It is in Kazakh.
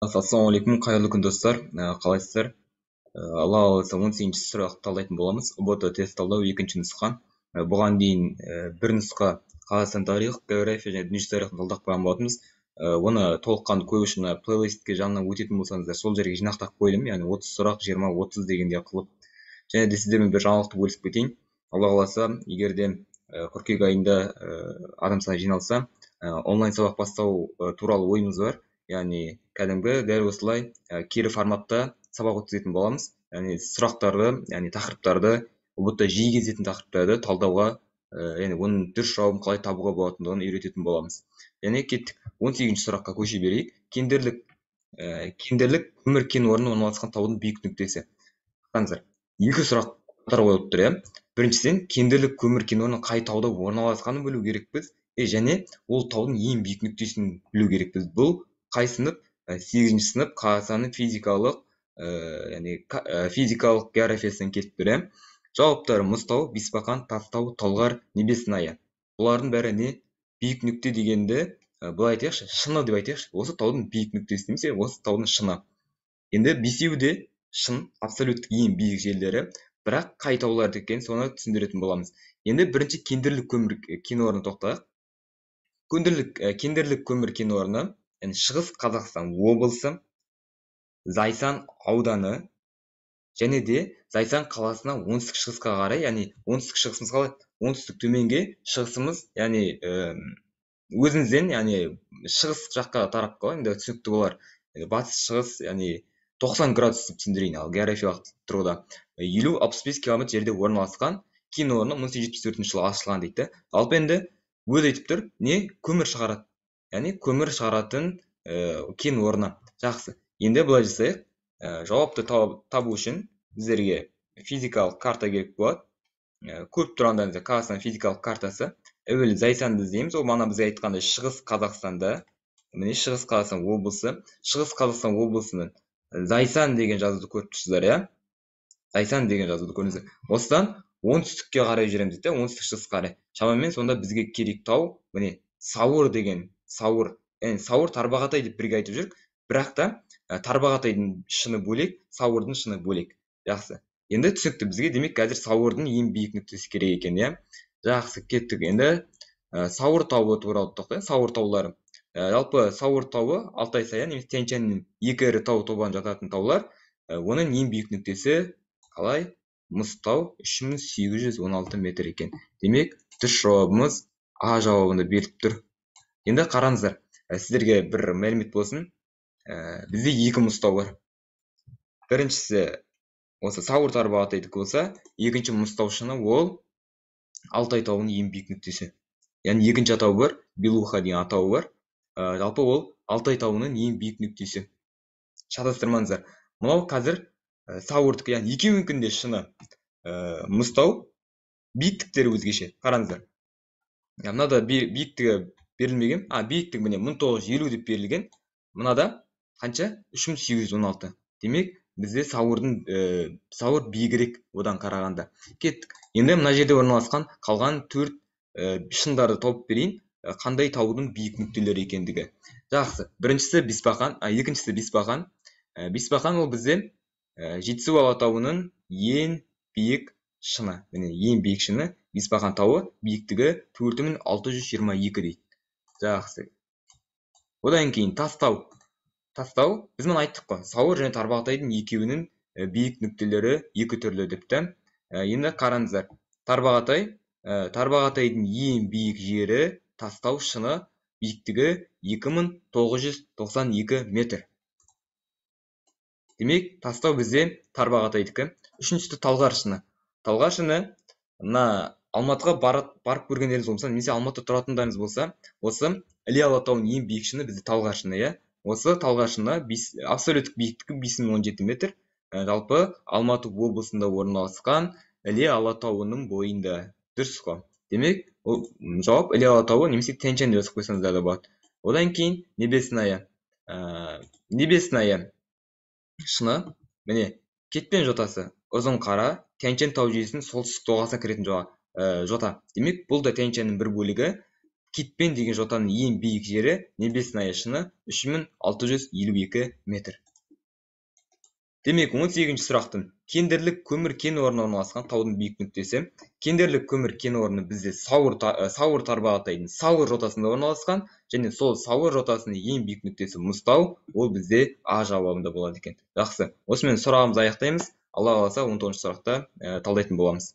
Ассалаумағалейкум, қайырлы күн достар. Қалайсыздар? Алла қаласа 18-ші сұрақты талдайтын боламыз. ұбт тест талдау екінші нұсқа. Бұған дейін бір нұсқа Қазақстан тарих, география және дүние тарихын талдап қойған болатынбыз. Оны толыққанды көру үшін плейлистке жанынан өтетін болсаңыздар, сол жерге жинақтап қойдым. Яғни 30 сұрақ, 20-30 дегенде қылып. Және де сіздермен бір жаңалықты бөлісіп кетейін. Алла қаласа, егер де қыркүйек айында адам саны жиналса, онлайн сабақ бастау туралы ойымыз бар. Яғни кәдімгі дәл осылай кері форматта сабақ өткізетін боламыз. Яғни сұрақтарды, яғни тақырыптарды, ұбт жиі кездесетін тақырыптарды талдауға, яғни оның дұрыс жауабын қалай табуға болатындығын үйрететін боламыз. Яғни кеттік. 18-ші сұраққа көше берейік. Кендірлік көмір кен орны орналасқан таудың биік нүктесі. Қараңыздар, екі сұрақтар қойылып тұр, иә. Біріншіден, кендірлік көмір кен орны қай тауда орналасқанын білу керекпіз, және ол таудың ең биік нүктесін білу керекпіз. Бұл қай сынып? 8-ші сынып Қазақстанның физикалық географиясынан келіп тұр. Жауаптары: Мұзтау, Бесбақан, Тастау, Талғар, Небесная. Бұлардың бәрі не? Биік нүкте дегенді былай айтайықшы, шыны деп айтайықшы. Осы таудың биік нүктесі немесе осы таудың шыны. Енді бесеуі де шын, абсолюттік ең биік жерлері, бірақ қай тауларды екенін соны түсіндіретін боламыз. Енді бірінші кендірлік көмір кен орнына тоқтайық. Кендірлік көмір кен орны, яғни Шығыс Қазақстан облысы, Зайсан ауданы және де Зайсан қаласына оңтүстік шығысқа қарай, яғни оңтүстік шығысымыз қалай? Оңтүстік төменге, шығысымыз, яғни өзімізден, яғни шығыс жаққа тарап қалай, енді түсінікті болар. Батыс шығыс, яғни 90 градус деп түсіндірейін, ал географиялық тұрғыда 50-65 км жерде орналасқан кен орны 1874 жылы ашылған дейді. Алып енді өз айтып тұр, не? Көмір шығарады. Яғни көмір шығаратын кен орны. Жақсы. Енді былай жасайық. Жауапты табу үшін біздерге физикалық карта керек болады. Көріп тұрғандарыңызда Қазақстан физикалық картасы. Әуелі Зайсанды іздейміз. Ол мана бізге айтқандай Шығыс Қазақстанда, міне Шығыс Қазақстан облысы. Шығыс Қазақстан облысының Зайсан деген жазуды көріп тұрсыздар, иә? Зайсан деген жазуды көрдіңіздер. Осыдан оңтүстікке қарай жүреміз дейді, оңтүстік шығысқа қарай. Шамамен сонда бізге керек тау, міне Сауыр деген, Сауыр. Яғни Сауыр Тарбағатай деп бірге айтып жүрік. Бірақ та Тарбағатайдың шыны бөлек, Сауырдың шыны бөлек. Жақсы. Енді түсінікті, бізге демек қазір Сауырдың ең биік нүктесі керек екен, иә? Жақсы, кеттік. Енді Сауыр тауы туралы тоқтайық. Сауыр таулары. Жалпы Сауыр тауы Алтай Саян немесе Тянь-Шаньның екі ірі тау тобына жататын таулар. Оның ең биік нүктесі қалай? Мұзтау 3816 метр екен. Демек, дұрыс жауабымыз А жауабында беріліп тұр. Енді қараңыздар, сіздерге бір мәлімет болсын. Бізде екі Мұзтау бар. Біріншісі осы Сауыр Тарбағатайдікі болса, екінші Мұзтау шыны ол Алтай тауының ең биік нүктесі. Яғни екінші атауы бар, Белуха деген атауы бар. Жалпы ол Алтай тауының ең биік нүктесі. Шатастырмаңыздар. Мынау қазір Сауырдікі, яғни екеуінікінің де шыны Мұзтау, биіктіктері өзгеше. Қараңыздар. Мынада биіктігі берілмеген. Биіктігі міне 1950 деп берілген. Мынада қанша? 3816. Демек, бізде Сауыр биігірек одан қарағанда. Кеттік. Енді мына жерде орналасқан қалған 4 шындарды тауып берейін, қандай таудың биік нүктелері екендігі. Жақсы. Біріншісі Бесбақан, екіншісі Бесбақан. Бесбақан ол бізде Жетісу алатауының ең биік шыны. Міне ең биік шыны Бесбақан тауы, биіктігі 4622 дейді. Жақсы. Одан кейін Тастау. Тастау, біз мұны айттық қой. Сауыр және Тарбағатайдың екеуінің биік нүктелері екі түрлі депті. Енді қараңыздар. Тарбағатайдың ең биік жері Тастау шыны, биіктігі 2992 метр. Демек, Тастау бізде Тарбағатайдікі. Үшіншісі Талғар шыны. Талғар шыны, мына Алматыға барып көргендеріңіз болса, немесе Алматыда тұратындарыңыз болса, осы Іле алатауының ең биік шыны бізде Талғар шыны, иә? Осы Талғар шыны абсолюттік биіктігі 5017 метр. Жалпы Алматы облысында орналасқан Іле алатауының бойында. Дұрыс қой. Демек, жауап Іле алатауы немесе Тянь-Шань деп жазып қойсаңыздар да болады. Одан кейін Небесная. Небесная шыны, міне Кетпен жотасы, ұзын қара, Тянь-Шань тау жүйесінің солтүстік доғасына кіретін жота. Демек, бұл да Тянь-Шаньның бір бөлігі. Кетпен деген жотаның ең биік жері Небесная шыңы 3652 метр. Демек, 18-ші сұрақтың кендерлік көмір кен орны орналасқан таудың биік нүктесі. Кендерлік көмір кен орны бізде Сауыр тарбағатайдың Сауыр жотасында орналасқан, және сол Сауыр жотасының ең биік нүктесі Мұзтау, ол бізде А жауабында болады екен. Жақсы, осымен сұрағымызды аяқтаймыз. Алла қаласа 19-ші сұрақта талдайтын боламыз.